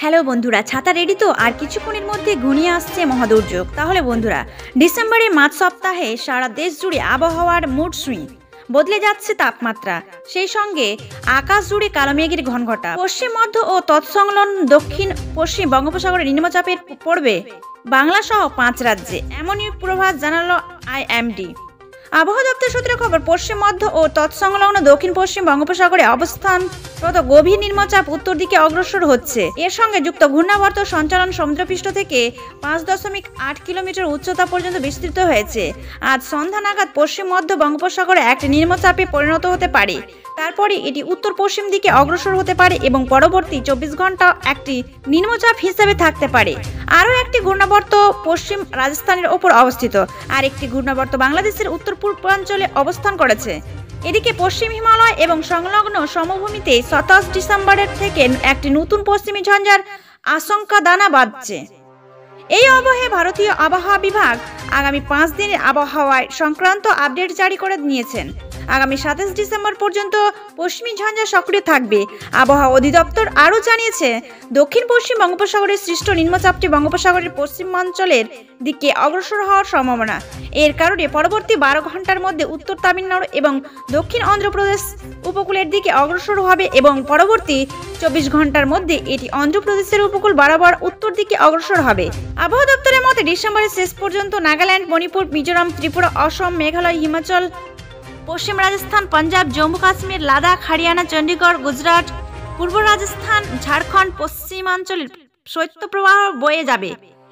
Hello বন্ধুরা, ছাতা ready তো? আর কিছুক্ষণের মধ্যে ঘনিয়ে আসছে মহাদুর্যোগ। তাহলে বন্ধুরা, ডিসেম্বরের মাঝ সপ্তাহে সারা দেশ জুড়ে আবহাওয়ার মুড সুইং, বদলে যাচ্ছে তাপমাত্রা। সেই সঙ্গে আকাশ জুড়ে কালো মেঘের ঘনঘটা। পশ্চিম মধ্য ও তৎসংলগ্ন দক্ষিণ পশ্চিম বঙ্গোপসাগরে নিম্নচাপের পড়বে বাংলা সহ 5 রাজ্যে, এমনই পূর্বাভাস জানালো আইএমডি। আবহাওয়া দপ্তর সূত্রে খবর, পশ্চিম মধ্য ও তৎসংলগ্ন দক্ষিণ পশ্চিম বঙ্গোপসাগরে অবস্থানরত গভীর নিম্নচাপ উত্তর দিকে অগ্রসর হচ্ছে। এর সঙ্গে যুক্ত ঘূর্ণাবর্ত সঞ্চালন সমুদ্রপৃষ্ঠ থেকে 5.8 কিলোমিটার উচ্চতা পর্যন্ত বিস্তৃত হয়েছে। আজ সন্ধ্যা নাগাদ পশ্চিম মধ্য বঙ্গোপসাগরে একটি নিম্নচাপে পরিণত হতে পারে। তারপরে এটি উত্তর পশ্চিম দিকে অগ্রসর হতে পারে এবং পরবর্তী 24 ঘন্টা একটি নিম্নচাপ হিসেবে থাকতে পারে। আরও একটি ঘূর্ণাবর্ত পশ্চিম রাজস্থানের ওপর অবস্থিত, আর একটি ঘূর্ণাবর্ত বাংলাদেশের উত্তর পূর্বাঞ্চলে অবস্থান করেছে। এদিকে পশ্চিম হিমালয় এবং সংলগ্ন সমভূমিতে 27 ডিসেম্বরের থেকে একটি নতুন পশ্চিমী ঝঞ্ঝার আশঙ্কা দানা বাঁধছে। এই আবহে ভারতীয় আবহাওয়া বিভাগ আগামী 5 দিনের আবহাওয়া সংক্রান্ত আপডেট জারি করে নিয়েছেন। আগামী 27 ডিসেম্বর পর্যন্ত পশ্চিমী ঝঞ্ঝা সক্রিয় থাকবে। আবহাওয়া অধিদপ্তর আরও জানিয়েছে, দক্ষিণ পশ্চিম বঙ্গোপসাগরে সৃষ্ট নিম্নচাপটি বঙ্গোপসাগরের পশ্চিমাঞ্চলের দিকে অগ্রসর হওয়ার সম্ভাবনা। এর কারণে পরবর্তী 12 ঘন্টার মধ্যে উত্তর তামিলনাড়ু এবং দক্ষিণ অন্ধ্রপ্রদেশ উপকূলের দিকে অগ্রসর হবে এবং পরবর্তী 24 ঘন্টার মধ্যে এটি অন্ধ্রপ্রদেশের উপকূল বরাবর উত্তর দিকে অগ্রসর হবে। আবহাওয়া দপ্তরের মতে ডিসেম্বরের শেষ পর্যন্ত নাগাল্যান্ড, মণিপুর, মিজোরাম, ত্রিপুরা, অসম, মেঘালয়, হিমাচল, পশ্চিম রাজস্থান, পাঞ্জাব, জম্মু কাশ্মীর, লাদাখ, হরিয়ানা, চণ্ডীগড়, গুজরাট, পূর্ব রাজস্থান, ঝাড়খণ্ড পশ্চিমাঞ্চলের শৈত্যপ্রবাহ বয়ে যাবে।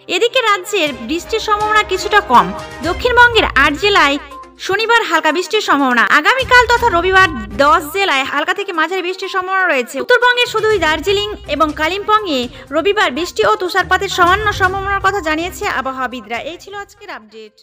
এদিকে রাজ্যের বৃষ্টির সম্ভাবনা কিছুটা কম। দক্ষিণবঙ্গের 8 জেলায় শনিবার হালকা বৃষ্টির সম্ভাবনা। আগামীকাল তথা রবিবার 10 জেলায় হালকা থেকে মাঝারি বৃষ্টির সম্ভাবনা রয়েছে। উত্তরবঙ্গে শুধুই দার্জিলিং এবং কালিম্পংয়ে রবিবার বৃষ্টি ও তুষারপাতের সামান্য সম্ভাবনার কথা জানিয়েছে আবহাওয়াবিদরা। এই ছিল আজকের আপডেট।